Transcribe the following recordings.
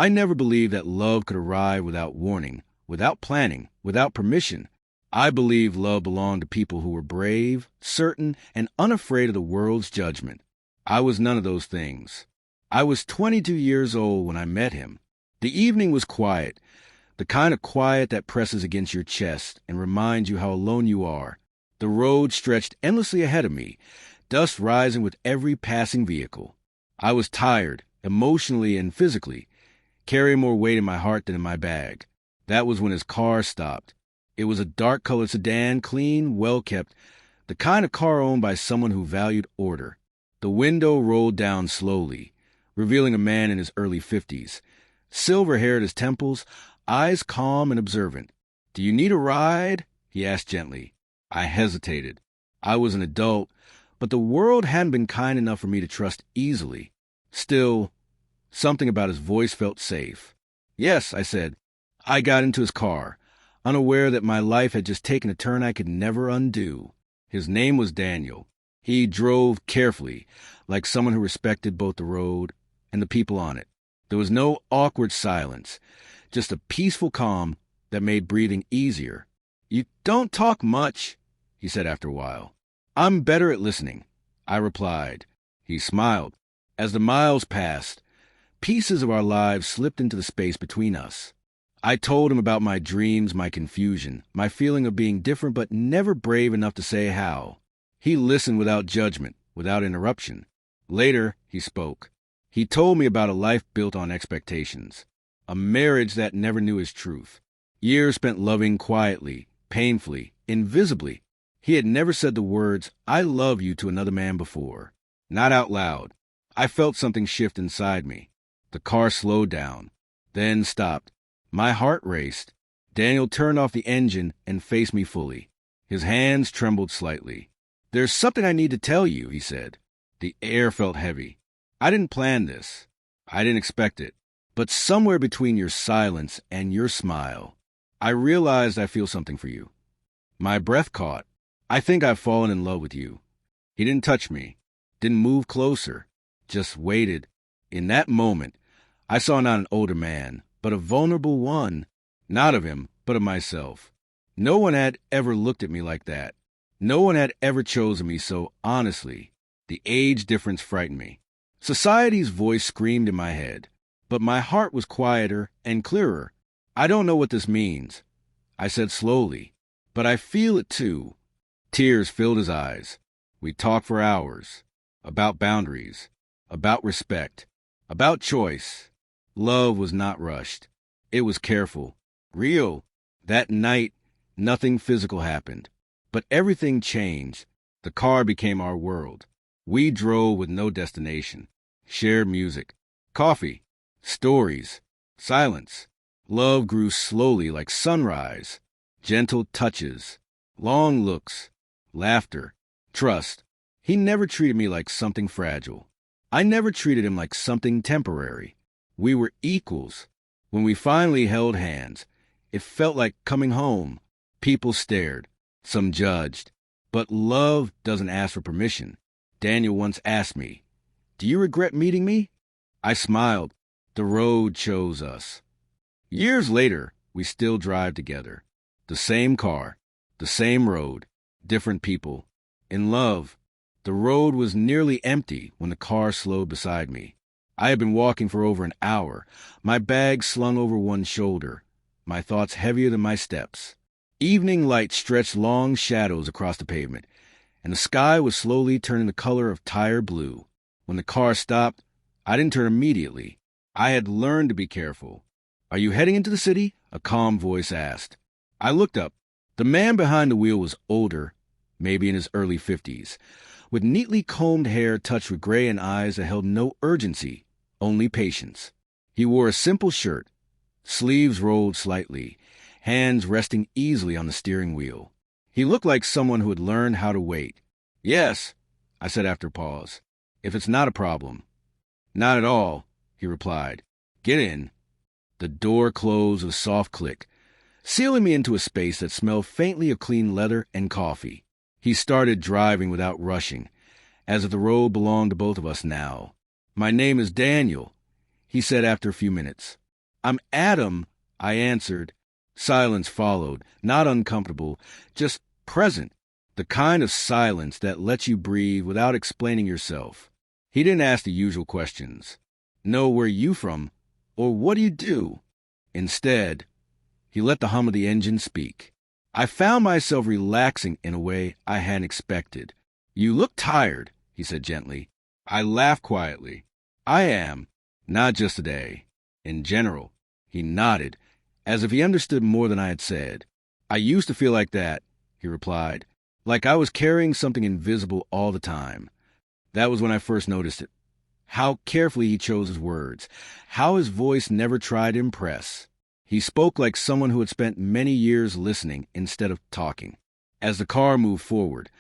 I never believed that love could arrive without warning, without planning, without permission. I believed love belonged to people who were brave, certain, and unafraid of the world's judgment. I was none of those things. I was 22 years old when I met him. The evening was quiet, the kind of quiet that presses against your chest and reminds you how alone you are. The road stretched endlessly ahead of me, dust rising with every passing vehicle. I was tired, emotionally and physically, carrying more weight in my heart than in my bag. That was when his car stopped. It was a dark-colored sedan, clean, well-kept, the kind of car owned by someone who valued order. The window rolled down slowly, revealing a man in his early 50s, silver-haired at his temples, eyes calm and observant. "Do you need a ride?" he asked gently. I hesitated. I was an adult, but the world hadn't been kind enough for me to trust easily. Still, something about his voice felt safe. "Yes," I said. I got into his car, unaware that my life had just taken a turn I could never undo. His name was Daniel. He drove carefully, like someone who respected both the road and the people on it. There was no awkward silence, just a peaceful calm that made breathing easier. "You don't talk much," he said after a while. "I'm better at listening," I replied. He smiled. As the miles passed, pieces of our lives slipped into the space between us. I told him about my dreams, my confusion, my feeling of being different but never brave enough to say how. He listened without judgment, without interruption. Later, he spoke. He told me about a life built on expectations, a marriage that never knew his truth, years spent loving quietly, painfully, invisibly. He had never said the words, "I love you," to another man before. Not out loud. I felt something shift inside me. The car slowed down, then stopped. My heart raced. Daniel turned off the engine and faced me fully. His hands trembled slightly. "There's something I need to tell you," he said. The air felt heavy. "I didn't plan this. I didn't expect it. But somewhere between your silence and your smile, I realized I feel something for you." My breath caught. "I think I've fallen in love with you." He didn't touch me, didn't move closer, just waited. In that moment, I saw not an older man, but a vulnerable one, not of him, but of myself. No one had ever looked at me like that. No one had ever chosen me so honestly. The age difference frightened me. Society's voice screamed in my head, but my heart was quieter and clearer. "I don't know what this means," I said slowly, "but I feel it too." Tears filled his eyes. We talked for hours, about boundaries, about respect, about choice. Love was not rushed. It was careful, real. That night, nothing physical happened, but everything changed. The car became our world. We drove with no destination, shared music, coffee, stories, silence. Love grew slowly like sunrise, gentle touches, long looks, laughter, trust. He never treated me like something fragile. I never treated him like something temporary. We were equals. When we finally held hands, it felt like coming home. People stared, some judged. But love doesn't ask for permission. Daniel once asked me, "Do you regret meeting me?" I smiled. The road chose us. Years later, we still drive together. The same car, the same road, different people. In love, the road was nearly empty when the car slowed beside me. I had been walking for over an hour, my bag slung over one shoulder, my thoughts heavier than my steps. Evening light stretched long shadows across the pavement, and the sky was slowly turning the color of tired blue. When the car stopped, I didn't turn immediately. I had learned to be careful. "Are you heading into the city?" a calm voice asked. I looked up. The man behind the wheel was older, maybe in his early 50s, with neatly combed hair touched with gray and eyes that held no urgency, only patience. He wore a simple shirt, sleeves rolled slightly, hands resting easily on the steering wheel. He looked like someone who had learned how to wait. "Yes," I said after a pause, "if it's not a problem." "Not at all," he replied. "Get in." The door closed with a soft click, sealing me into a space that smelled faintly of clean leather and coffee. He started driving without rushing, as if the road belonged to both of us now. "My name is Daniel," he said after a few minutes. I'm Adam, I answered. Silence followed, not uncomfortable, just present. The kind of silence that lets you breathe without explaining yourself. He didn't ask the usual questions. No, where are you from? Or what do you do? Instead, he let the hum of the engine speak. I found myself relaxing in a way I hadn't expected. You look tired, he said gently. I laughed quietly. I am, not just today. In general. He nodded, as if he understood more than I had said. I used to feel like that, he replied, like I was carrying something invisible all the time. That was when I first noticed it. How carefully he chose his words, how his voice never tried to impress. He spoke like someone who had spent many years listening instead of talking. As the car moved forward,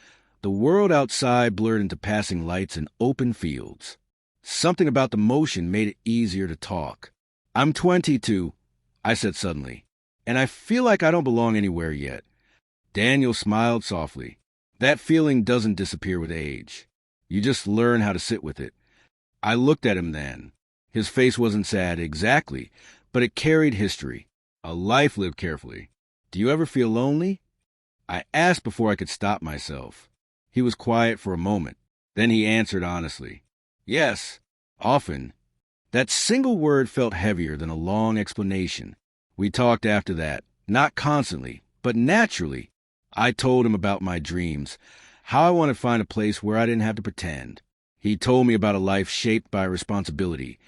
the world outside blurred into passing lights and open fields. Something about the motion made it easier to talk. I'm 22, I said suddenly, and I feel like I don't belong anywhere yet. Daniel smiled softly. That feeling doesn't disappear with age. You just learn how to sit with it. I looked at him then. His face wasn't sad exactly, but it carried history, a life lived carefully. Do you ever feel lonely? I asked before I could stop myself. He was quiet for a moment. Then he answered honestly. Yes, often. That single word felt heavier than a long explanation. We talked after that, not constantly, but naturally. I told him about my dreams, how I wanted to find a place where I didn't have to pretend. He told me about a life shaped by responsibility,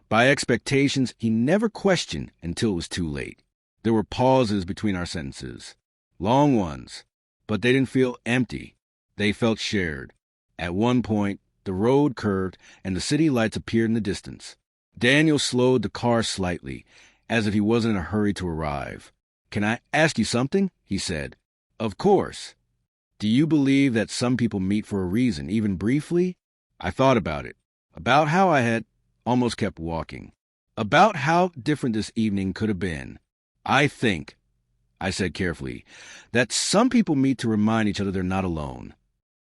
by expectations he never questioned until it was too late. There were pauses between our sentences, long ones, but they didn't feel empty. They felt shared. At one point, the road curved and the city lights appeared in the distance. Daniel slowed the car slightly, as if he wasn't in a hurry to arrive. Can I ask you something? He said. Of course. Do you believe that some people meet for a reason, even briefly? I thought about it, about how I had almost kept walking, about how different this evening could have been. I think, I said carefully, that some people meet to remind each other they're not alone.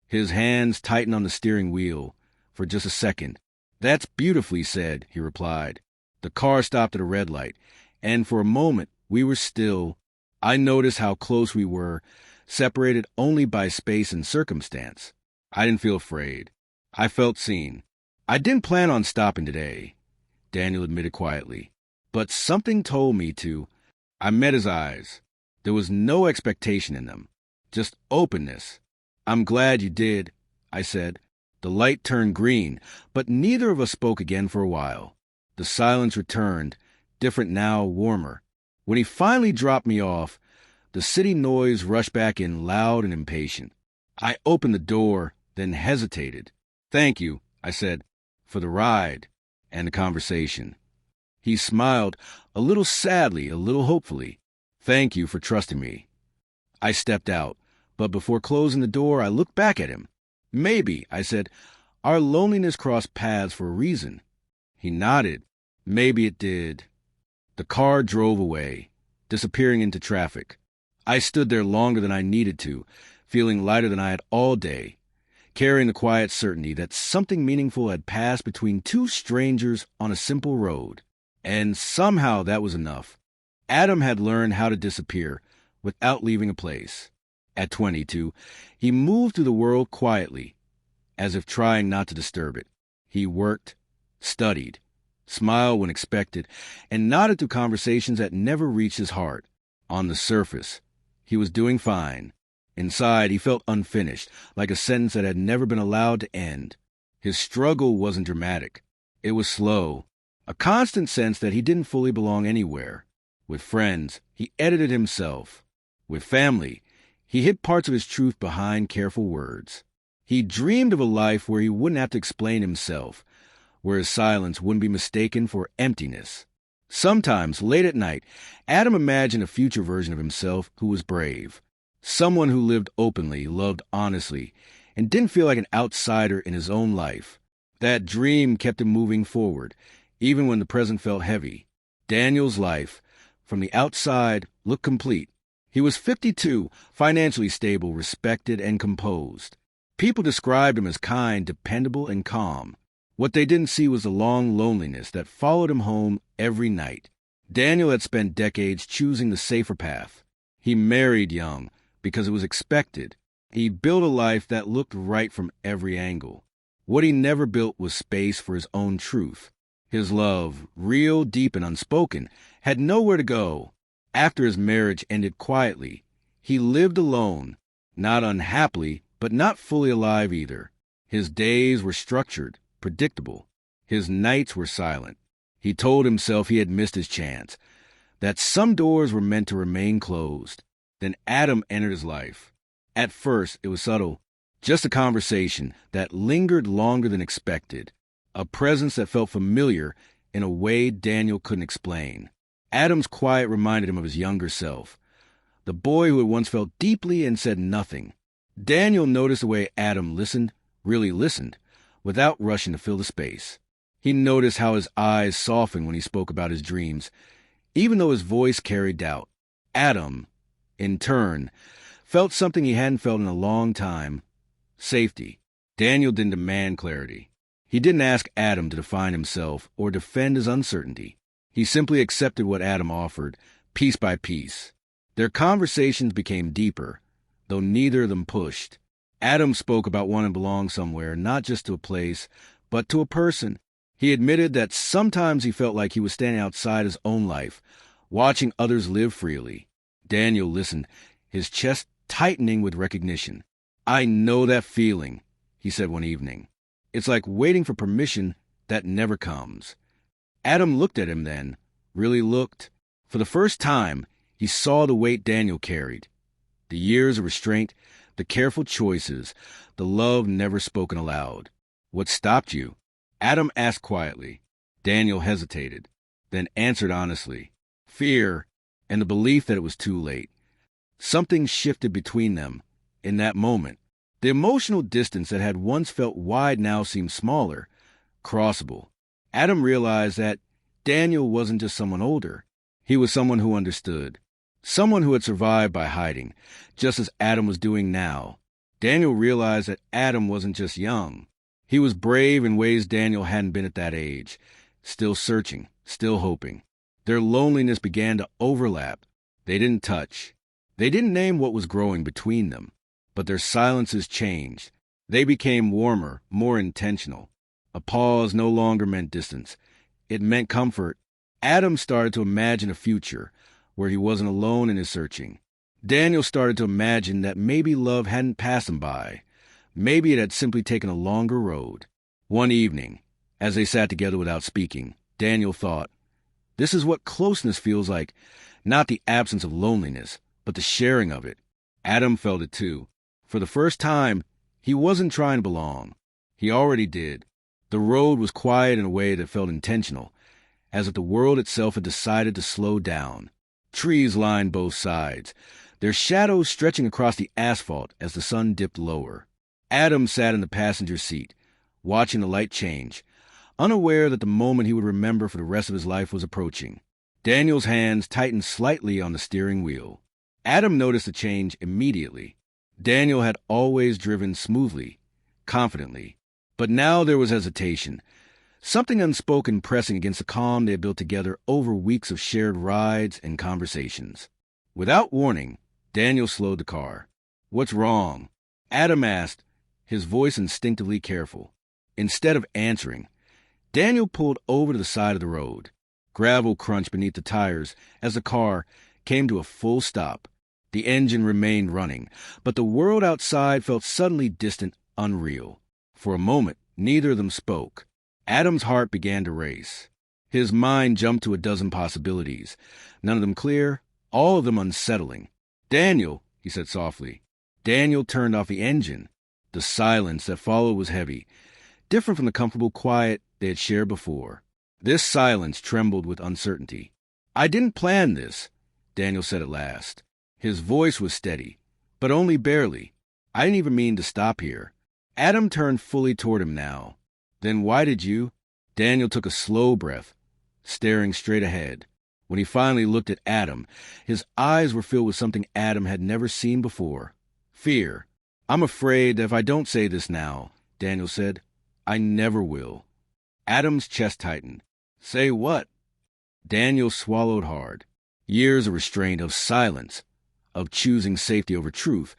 His hands tightened on the steering wheel for just a second. That's beautifully said, he replied. The car stopped at a red light, and for a moment we were still. I noticed how close we were, separated only by space and circumstance. I didn't feel afraid. I felt seen. I didn't plan on stopping today, Daniel admitted quietly, but something told me to. I met his eyes. There was no expectation in them, just openness. I'm glad you did, I said. The light turned green, but neither of us spoke again for a while. The silence returned, different now, warmer. When he finally dropped me off, the city noise rushed back in loud and impatient. I opened the door, then hesitated. Thank you, I said, for the ride and the conversation. He smiled, a little sadly, a little hopefully. Thank you for trusting me. I stepped out, but before closing the door, I looked back at him. Maybe, I said, our loneliness crossed paths for a reason. He nodded. Maybe it did. The car drove away, disappearing into traffic. I stood there longer than I needed to, feeling lighter than I had all day, carrying the quiet certainty that something meaningful had passed between two strangers on a simple road. And somehow that was enough. Adam had learned how to disappear without leaving a place. At 22, he moved through the world quietly, as if trying not to disturb it. He worked, studied, smiled when expected, and nodded to conversations that never reached his heart. On the surface, he was doing fine. Inside, he felt unfinished, like a sentence that had never been allowed to end. His struggle wasn't dramatic. It was slow, a constant sense that he didn't fully belong anywhere. With friends, he edited himself. With family, he hid parts of his truth behind careful words. He dreamed of a life where he wouldn't have to explain himself, where his silence wouldn't be mistaken for emptiness. Sometimes, late at night, Adam imagined a future version of himself who was brave. Someone who lived openly, loved honestly, and didn't feel like an outsider in his own life. That dream kept him moving forward, even when the present felt heavy. Daniel's life, from the outside, looked complete. He was 52, financially stable, respected, and composed. People described him as kind, dependable, and calm. What they didn't see was the long loneliness that followed him home every night. Daniel had spent decades choosing the safer path. He married young because it was expected. He built a life that looked right from every angle. What he never built was space for his own truth. His love, real, deep, and unspoken, had nowhere to go. After his marriage ended quietly, he lived alone, not unhappily, but not fully alive either. His days were structured, predictable. His nights were silent. He told himself he had missed his chance, that some doors were meant to remain closed. Then Adam entered his life. At first, it was subtle, just a conversation that lingered longer than expected, a presence that felt familiar in a way Daniel couldn't explain. Adam's quiet reminded him of his younger self, the boy who had once felt deeply and said nothing. Daniel noticed the way Adam listened, really listened, without rushing to fill the space. He noticed how his eyes softened when he spoke about his dreams, even though his voice carried doubt. Adam, in turn, felt something he hadn't felt in a long time: safety. Daniel didn't demand clarity. He didn't ask Adam to define himself or defend his uncertainty. He simply accepted what Adam offered, piece by piece. Their conversations became deeper, though neither of them pushed. Adam spoke about wanting to belong somewhere, not just to a place, but to a person. He admitted that sometimes he felt like he was standing outside his own life, watching others live freely. Daniel listened, his chest tightening with recognition. "I know that feeling," he said one evening. "It's like waiting for permission that never comes." Adam looked at him then, really looked. For the first time, he saw the weight Daniel carried. The years of restraint, the careful choices, the love never spoken aloud. "What stopped you?" Adam asked quietly. Daniel hesitated, then answered honestly. "Fear, and the belief that it was too late." Something shifted between them in that moment. The emotional distance that had once felt wide now seemed smaller, crossable. Adam realized that Daniel wasn't just someone older. He was someone who understood. Someone who had survived by hiding, just as Adam was doing now. Daniel realized that Adam wasn't just young. He was brave in ways Daniel hadn't been at that age, still searching, still hoping. Their loneliness began to overlap. They didn't touch. They didn't name what was growing between them, but their silences changed. They became warmer, more intentional. A pause no longer meant distance. It meant comfort. Adam started to imagine a future where he wasn't alone in his searching. Daniel started to imagine that maybe love hadn't passed him by. Maybe it had simply taken a longer road. One evening, as they sat together without speaking, Daniel thought, "This is what closeness feels like, not the absence of loneliness, but the sharing of it." Adam felt it too. For the first time, he wasn't trying to belong. He already did. The road was quiet in a way that felt intentional, as if the world itself had decided to slow down. Trees lined both sides, their shadows stretching across the asphalt as the sun dipped lower. Adam sat in the passenger seat, watching the light change, unaware that the moment he would remember for the rest of his life was approaching. Daniel's hands tightened slightly on the steering wheel. Adam noticed the change immediately. Daniel had always driven smoothly, confidently, but now there was hesitation, something unspoken pressing against the calm they had built together over weeks of shared rides and conversations. Without warning, Daniel slowed the car. "What's wrong?" Adam asked, his voice instinctively careful. Instead of answering, Daniel pulled over to the side of the road. Gravel crunched beneath the tires as the car came to a full stop. The engine remained running, but the world outside felt suddenly distant, unreal. For a moment, neither of them spoke. Adam's heart began to race. His mind jumped to a dozen possibilities, none of them clear, all of them unsettling. "Daniel," he said softly. Daniel turned off the engine. The silence that followed was heavy, different from the comfortable quiet they had shared before. This silence trembled with uncertainty. "I didn't plan this," Daniel said at last. His voice was steady, but only barely. "I didn't even mean to stop here." Adam turned fully toward him now. "Then why did you?" Daniel took a slow breath, staring straight ahead. When he finally looked at Adam, his eyes were filled with something Adam had never seen before: fear. "I'm afraid that if I don't say this now," Daniel said, "I never will." Adam's chest tightened. "Say what?" Daniel swallowed hard. Years of restraint, of silence, of choosing safety over truth,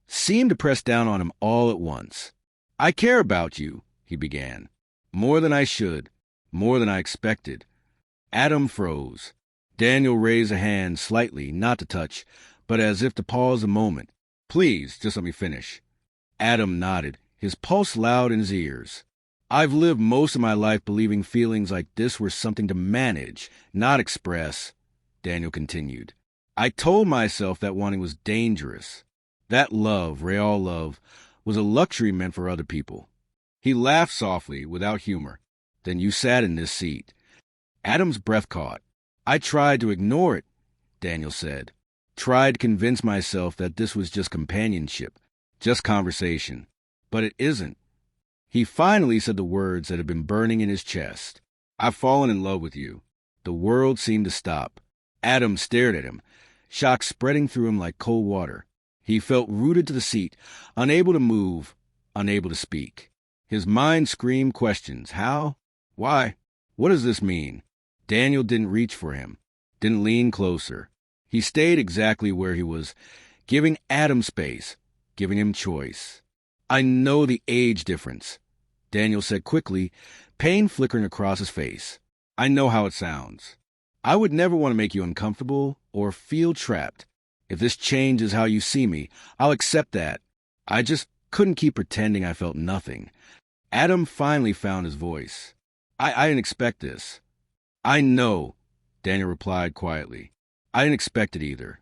seemed to press down on him all at once. "I care about you," he began. "More than I should, more than I expected." Adam froze. Daniel raised a hand slightly, not to touch, but as if to pause a moment. "Please, just let me finish." Adam nodded, his pulse loud in his ears. "I've lived most of my life believing feelings like this were something to manage, not express," Daniel continued. "I told myself that wanting was dangerous. That love, real love, was a luxury meant for other people." He laughed softly, without humor. "Then you sat in this seat." Adam's breath caught. "I tried to ignore it," Daniel said. "Tried to convince myself that this was just companionship, just conversation. But it isn't." He finally said the words that had been burning in his chest. "I've fallen in love with you." The world seemed to stop. Adam stared at him, shock spreading through him like cold water. He felt rooted to the seat, unable to move, unable to speak. His mind screamed questions. How? Why? What does this mean? Daniel didn't reach for him, didn't lean closer. He stayed exactly where he was, giving Adam space, giving him choice. "I know the age difference," Daniel said quickly, pain flickering across his face. "I know how it sounds. I would never want to make you uncomfortable or feel trapped. If this changes how you see me, I'll accept that. I just couldn't keep pretending I felt nothing." Adam finally found his voice. I didn't expect this." "I know," Daniel replied quietly. "I didn't expect it either."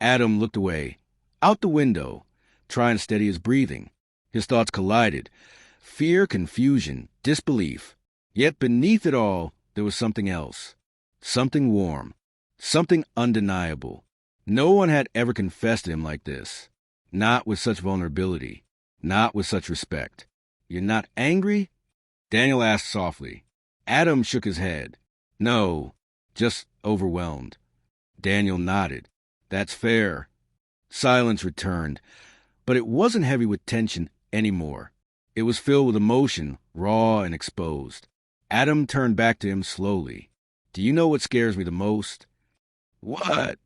Adam looked away, out the window, trying to steady his breathing. His thoughts collided. Fear, confusion, disbelief. Yet beneath it all, there was something else. Something warm. Something undeniable. No one had ever confessed to him like this. Not with such vulnerability. Not with such respect. "You're not angry?" Daniel asked softly. Adam shook his head. "No, just overwhelmed." Daniel nodded. "That's fair." Silence returned, but it wasn't heavy with tension anymore. It was filled with emotion, raw and exposed. Adam turned back to him slowly. "Do you know what scares me the most?" "What?"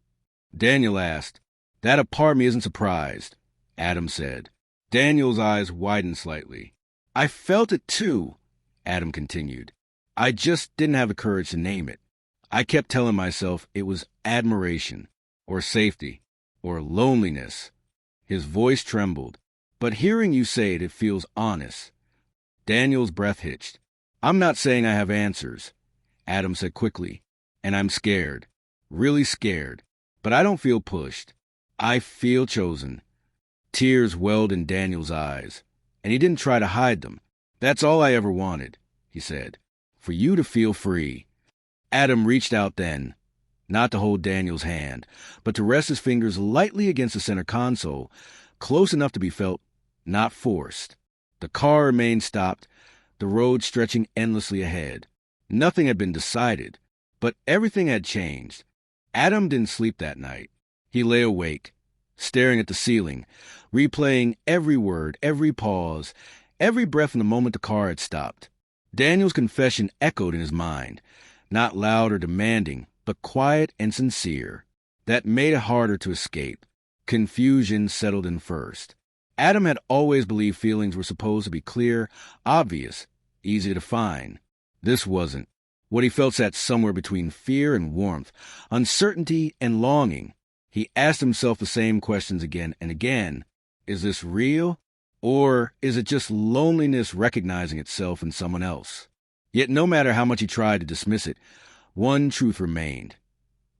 Daniel asked. "That a part of me isn't surprised," Adam said. Daniel's eyes widened slightly. "I felt it too," Adam continued. "I just didn't have the courage to name it. I kept telling myself it was admiration, or safety, or loneliness." His voice trembled. "But hearing you say it, it feels honest." Daniel's breath hitched. "I'm not saying I have answers," Adam said quickly. "And I'm scared. Really scared. But I don't feel pushed. I feel chosen." Tears welled in Daniel's eyes, and he didn't try to hide them. "That's all I ever wanted," he said. "For you to feel free." Adam reached out then, not to hold Daniel's hand, but to rest his fingers lightly against the center console, close enough to be felt, not forced. The car remained stopped, the road stretching endlessly ahead. Nothing had been decided, but everything had changed. Adam didn't sleep that night. He lay awake, staring at the ceiling, replaying every word, every pause, every breath in the moment the car had stopped. Daniel's confession echoed in his mind, not loud or demanding, but quiet and sincere. That made it harder to escape. Confusion settled in first. Adam had always believed feelings were supposed to be clear, obvious, easy to define. This wasn't. What he felt sat somewhere between fear and warmth, uncertainty and longing. He asked himself the same questions again and again. Is this real? Or is it just loneliness recognizing itself in someone else? Yet no matter how much he tried to dismiss it, one truth remained.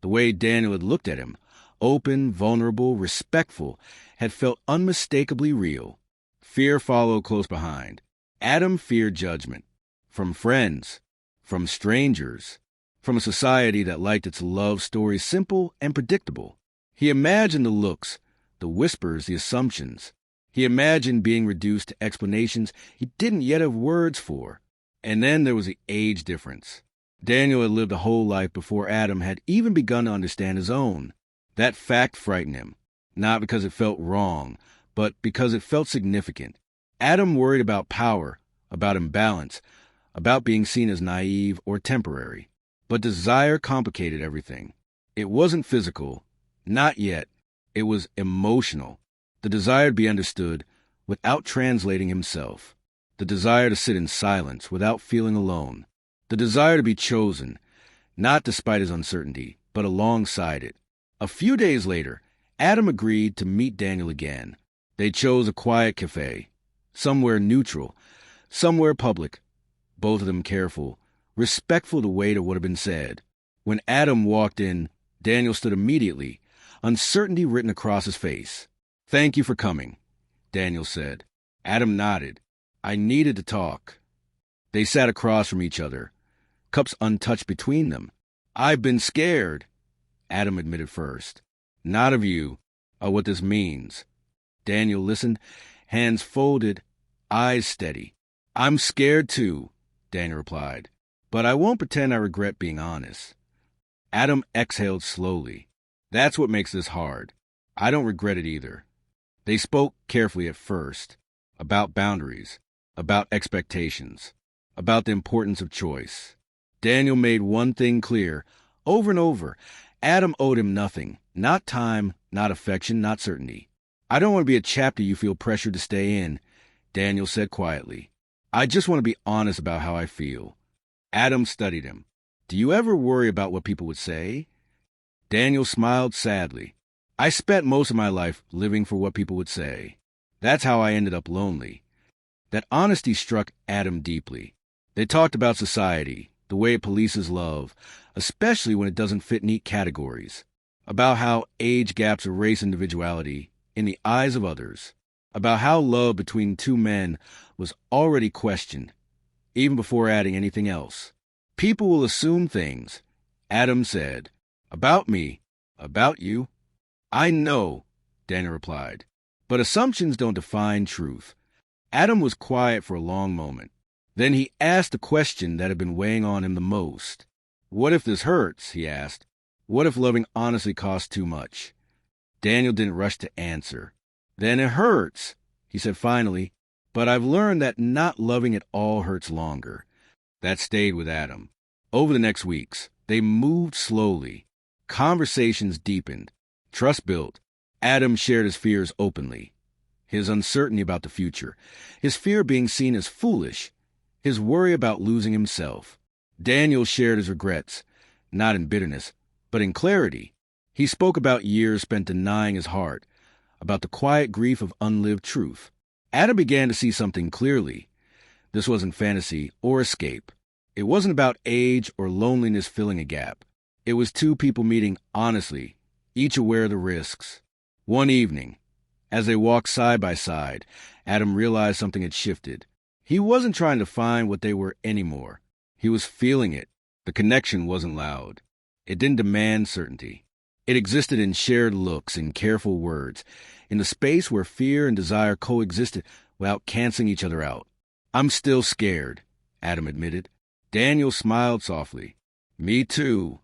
The way Daniel had looked at him, open, vulnerable, respectful, had felt unmistakably real. Fear followed close behind. Adam feared judgment. From friends. From strangers. From a society that liked its love stories simple and predictable. He imagined the looks, the whispers, the assumptions. He imagined being reduced to explanations he didn't yet have words for. And then there was the age difference. Daniel had lived a whole life before Adam had even begun to understand his own. That fact frightened him, not because it felt wrong, but because it felt significant. Adam worried about power, about imbalance, about being seen as naive or temporary. But desire complicated everything. It wasn't physical, not yet. It was emotional. The desire to be understood without translating himself. The desire to sit in silence without feeling alone. The desire to be chosen, not despite his uncertainty, but alongside it. A few days later, Adam agreed to meet Daniel again. They chose a quiet cafe, somewhere neutral, somewhere public, both of them careful, respectful to weight of what had been said. When Adam walked in, Daniel stood immediately, uncertainty written across his face. "Thank you for coming," Daniel said. Adam nodded. "I needed to talk." They sat across from each other, cups untouched between them. "I've been scared," Adam admitted first. "Not of you, or what this means." Daniel listened, hands folded, eyes steady. "I'm scared too," Daniel replied. "But I won't pretend I regret being honest." Adam exhaled slowly. "That's what makes this hard. I don't regret it either." They spoke carefully at first, about boundaries, about expectations, about the importance of choice. Daniel made one thing clear, over and over. Adam owed him nothing, not time, not affection, not certainty. "I don't want to be a chapter you feel pressured to stay in," Daniel said quietly. "I just want to be honest about how I feel." Adam studied him. "Do you ever worry about what people would say?" Daniel smiled sadly. "I spent most of my life living for what people would say. That's how I ended up lonely." That honesty struck Adam deeply. They talked about society, the way it polices love, especially when it doesn't fit neat categories, about how age gaps erase individuality in the eyes of others, about how love between two men was already questioned, even before adding anything else. "People will assume things," Adam said, "about me, about you." "I know," Daniel replied, "but assumptions don't define truth." Adam was quiet for a long moment. Then he asked the question that had been weighing on him the most. "What if this hurts?" he asked. "What if loving honestly costs too much?" Daniel didn't rush to answer. "Then it hurts," he said finally, "but I've learned that not loving at all hurts longer." That stayed with Adam. Over the next weeks, they moved slowly. Conversations deepened. Trust built. Adam shared his fears openly. His uncertainty about the future. His fear of being seen as foolish. His worry about losing himself. Daniel shared his regrets, not in bitterness, but in clarity. He spoke about years spent denying his heart, about the quiet grief of unlived truth. Adam began to see something clearly. This wasn't fantasy or escape. It wasn't about age or loneliness filling a gap. It was two people meeting honestly, each aware of the risks. One evening, as they walked side by side, Adam realized something had shifted. He wasn't trying to find what they were anymore. He was feeling it. The connection wasn't loud. It didn't demand certainty. It existed in shared looks, in careful words, in the space where fear and desire coexisted without canceling each other out. "I'm still scared," Adam admitted. Daniel smiled softly. "Me too."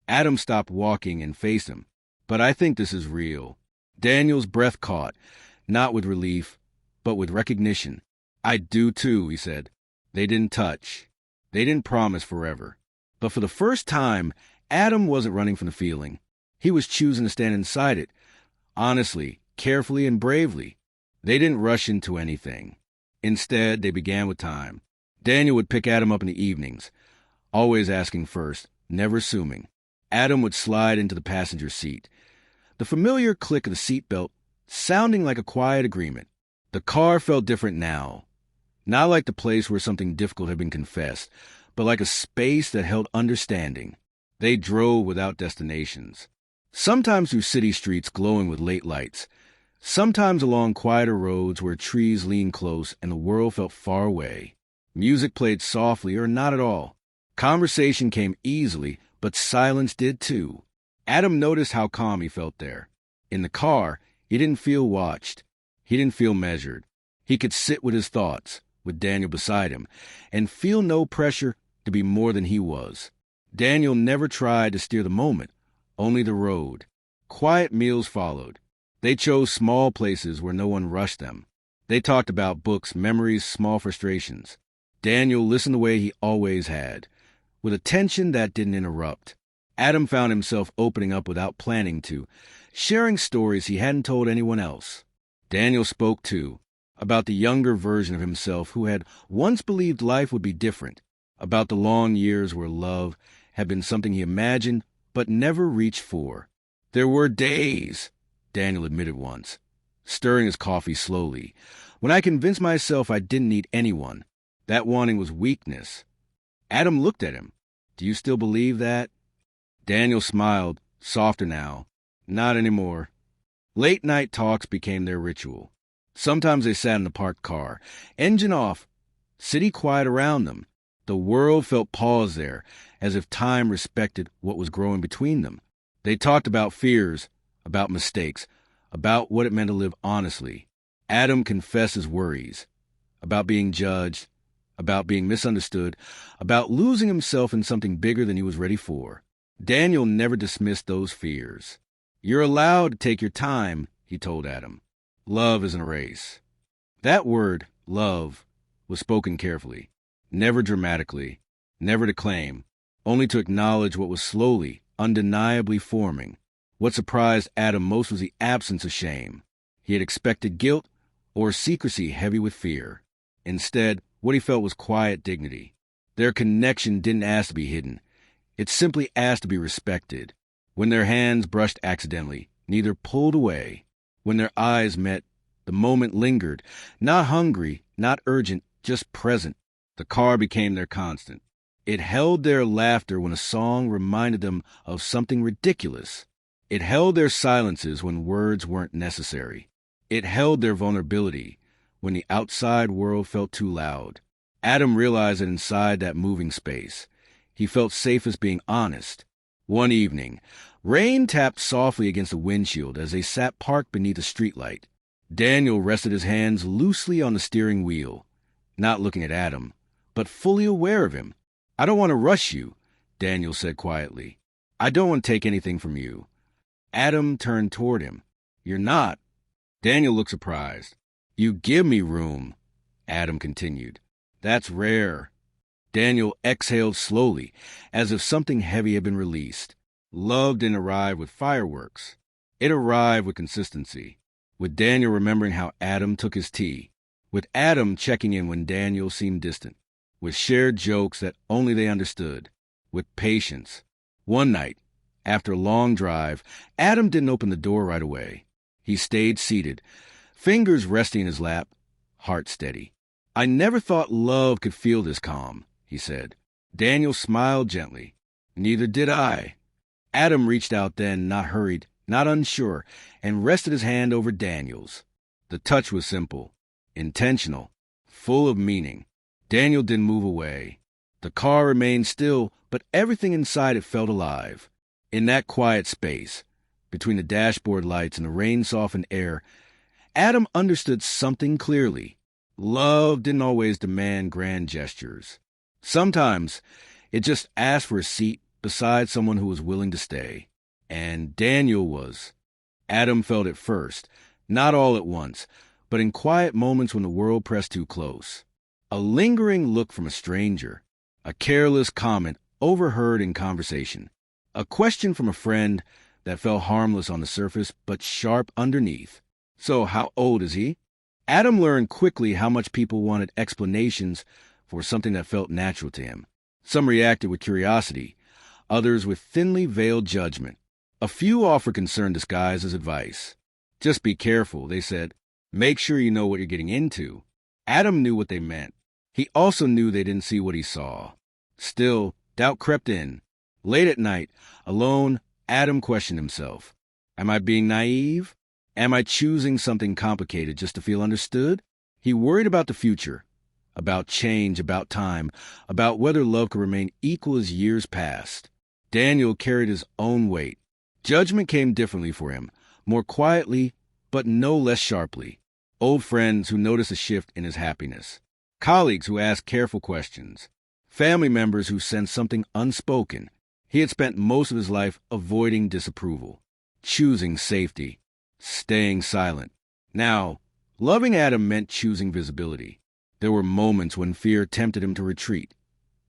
Adam stopped walking and faced him. "But I think this is real." Daniel's breath caught, not with relief, but with recognition. "I do too," he said. They didn't touch. They didn't promise forever. But for the first time, Adam wasn't running from the feeling. He was choosing to stand inside it, honestly, carefully, and bravely. They didn't rush into anything. Instead, they began with time. Daniel would pick Adam up in the evenings, always asking first, never assuming. Adam would slide into the passenger seat. The familiar click of the seatbelt sounding like a quiet agreement. The car felt different now. Not like the place where something difficult had been confessed, but like a space that held understanding. They drove without destinations. Sometimes through city streets glowing with late lights. Sometimes along quieter roads where trees leaned close and the world felt far away. Music played softly or not at all. Conversation came easily, but silence did too. Adam noticed how calm he felt there. In the car, he didn't feel watched. He didn't feel measured. He could sit with his thoughts, with Daniel beside him, and feel no pressure to be more than he was. Daniel never tried to steer the moment, only the road. Quiet meals followed. They chose small places where no one rushed them. They talked about books, memories, small frustrations. Daniel listened the way he always had, with a tension that didn't interrupt. Adam found himself opening up without planning to, sharing stories he hadn't told anyone else. Daniel spoke, too, about the younger version of himself who had once believed life would be different, about the long years where love had been something he imagined but never reached for. "There were days," Daniel admitted once, stirring his coffee slowly, "when I convinced myself I didn't need anyone. That wanting was weakness." Adam looked at him. "Do you still believe that?" Daniel smiled, softer now. "Not anymore." Late-night talks became their ritual. Sometimes they sat in the parked car, engine off, city quiet around them. The world felt paused there, as if time respected what was growing between them. They talked about fears, about mistakes, about what it meant to live honestly. Adam confessed his worries, about being judged, about being misunderstood, about losing himself in something bigger than he was ready for. Daniel never dismissed those fears. "You're allowed to take your time," he told Adam. "Love isn't a race." That word, love, was spoken carefully, never dramatically, never to claim, only to acknowledge what was slowly, undeniably forming. What surprised Adam most was the absence of shame. He had expected guilt or secrecy heavy with fear. Instead, what he felt was quiet dignity. Their connection didn't ask to be hidden. It simply asked to be respected. When their hands brushed accidentally, neither pulled away. When their eyes met, the moment lingered, not hungry, not urgent, just present. The car became their constant. It held their laughter when a song reminded them of something ridiculous. It held their silences when words weren't necessary. It held their vulnerability when the outside world felt too loud. Adam realized that inside that moving space, he felt safest being honest. One evening, rain tapped softly against the windshield as they sat parked beneath a streetlight. Daniel rested his hands loosely on the steering wheel, not looking at Adam, but fully aware of him. "I don't want to rush you," Daniel said quietly. "I don't want to take anything from you." Adam turned toward him. "You're not." Daniel looked surprised. "You give me room," Adam continued. "That's rare." Daniel exhaled slowly, as if something heavy had been released. Love didn't arrive with fireworks. It arrived with consistency, with Daniel remembering how Adam took his tea, with Adam checking in when Daniel seemed distant, with shared jokes that only they understood, with patience. One night, after a long drive, Adam didn't open the door right away. He stayed seated, fingers resting in his lap, heart steady. "I never thought love could feel this calm," he said. Daniel smiled gently. "Neither did I." Adam reached out then, not hurried, not unsure, and rested his hand over Daniel's. The touch was simple, intentional, full of meaning. Daniel didn't move away. The car remained still, but everything inside it felt alive. In that quiet space, between the dashboard lights and the rain-softened air, Adam understood something clearly. Love didn't always demand grand gestures. Sometimes it just asked for a seat beside someone who was willing to stay. And Daniel was. Adam felt it first, not all at once, but in quiet moments when the world pressed too close. A lingering look from a stranger, a careless comment overheard in conversation, a question from a friend that felt harmless on the surface but sharp underneath. "So how old is he?" Adam learned quickly how much people wanted explanations for something that felt natural to him. Some reacted with curiosity, others with thinly veiled judgment. A few offered concern disguised as advice. "Just be careful," they said. "Make sure you know what you're getting into." Adam knew what they meant. He also knew they didn't see what he saw. Still, doubt crept in. Late at night, alone, Adam questioned himself. Am I being naive? Am I choosing something complicated just to feel understood? He worried about the future, about change, about time, about whether love could remain equal as years passed. Daniel carried his own weight. Judgment came differently for him, more quietly, but no less sharply. Old friends who noticed a shift in his happiness. Colleagues who asked careful questions. Family members who sensed something unspoken. He had spent most of his life avoiding disapproval, choosing safety, staying silent. Now, loving Adam meant choosing visibility. There were moments when fear tempted him to retreat,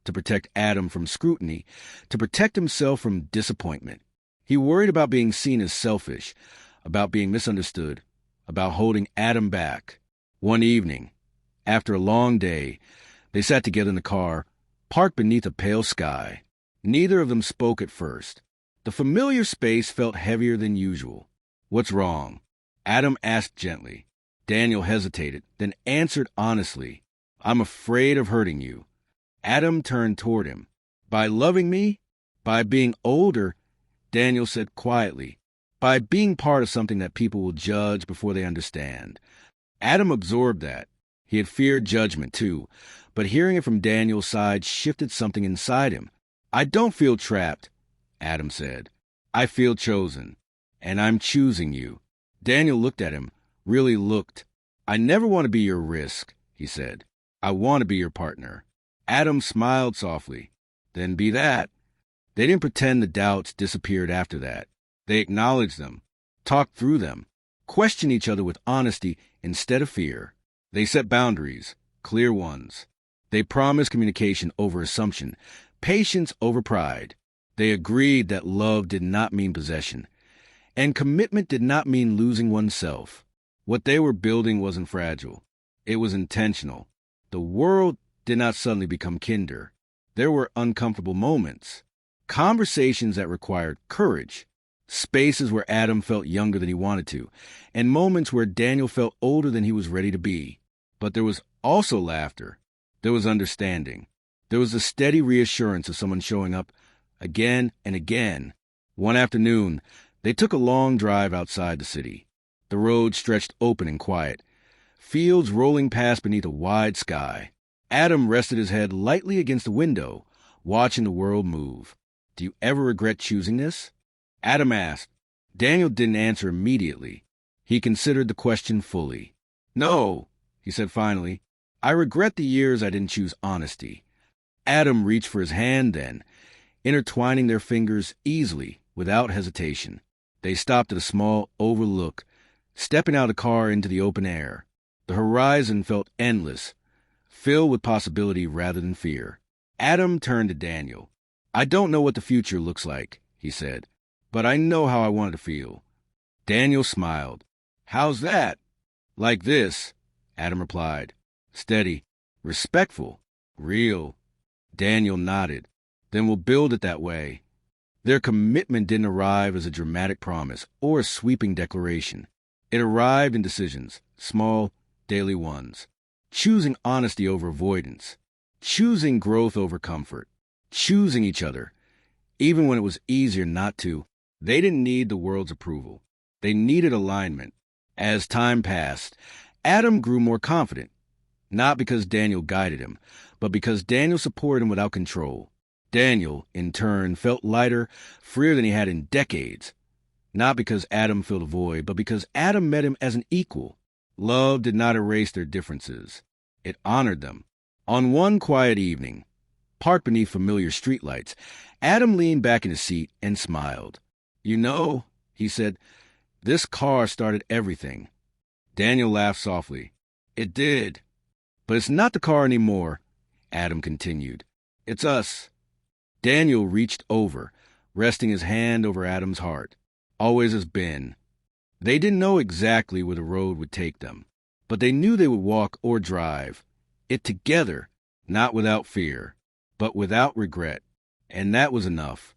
to protect Adam from scrutiny, to protect himself from disappointment. He worried about being seen as selfish, about being misunderstood, about holding Adam back. One evening, after a long day, they sat together in the car, parked beneath a pale sky. Neither of them spoke at first. The familiar space felt heavier than usual. "What's wrong?" Adam asked gently. Daniel hesitated, then answered honestly, "I'm afraid of hurting you." Adam turned toward him. "By loving me? By being older?" Daniel said quietly, "By being part of something that people will judge before they understand." Adam absorbed that. He had feared judgment, too, but hearing it from Daniel's side shifted something inside him. "I don't feel trapped," Adam said. "I feel chosen, and I'm choosing you." Daniel looked at him, really looked. "I never want to be your risk," he said. "I want to be your partner." Adam smiled softly. "Then be that." They didn't pretend the doubts disappeared after that. They acknowledged them, talked through them, questioned each other with honesty instead of fear. They set boundaries, clear ones. They promised communication over assumption, patience over pride. They agreed that love did not mean possession, and commitment did not mean losing oneself. What they were building wasn't fragile. It was intentional. The world did not suddenly become kinder. There were uncomfortable moments, conversations that required courage, spaces where Adam felt younger than he wanted to, and moments where Daniel felt older than he was ready to be. But there was also laughter. There was understanding. There was the steady reassurance of someone showing up again and again. One afternoon, they took a long drive outside the city. The road stretched open and quiet, fields rolling past beneath a wide sky. Adam rested his head lightly against the window, watching the world move. "Do you ever regret choosing this?" Adam asked. Daniel didn't answer immediately. He considered the question fully. "No," he said finally. "I regret the years I didn't choose honesty." Adam reached for his hand then, intertwining their fingers easily, without hesitation. They stopped at a small overlook, stepping out of the car into the open air. The horizon felt endless, filled with possibility rather than fear. Adam turned to Daniel. "I don't know what the future looks like," he said, "but I know how I want it to feel." Daniel smiled. "How's that?" "Like this," Adam replied. "Steady, respectful, real." Daniel nodded. "Then we'll build it that way." Their commitment didn't arrive as a dramatic promise or a sweeping declaration. It arrived in decisions, small, daily ones. Choosing honesty over avoidance. Choosing growth over comfort. Choosing each other, even when it was easier not to. They didn't need the world's approval. They needed alignment. As time passed, Adam grew more confident, not because Daniel guided him, but because Daniel supported him without control. Daniel, in turn, felt lighter, freer than he had in decades. Not because Adam filled a void, but because Adam met him as an equal. Love did not erase their differences. It honored them. On one quiet evening, parked beneath familiar streetlights, Adam leaned back in his seat and smiled. "You know," he said, "this car started everything." Daniel laughed softly. "It did. But it's not the car anymore," Adam continued. "It's us." Daniel reached over, resting his hand over Adam's heart. "Always has been." They didn't know exactly where the road would take them, but they knew they would walk or drive. It together, not without fear, but without regret. And that was enough.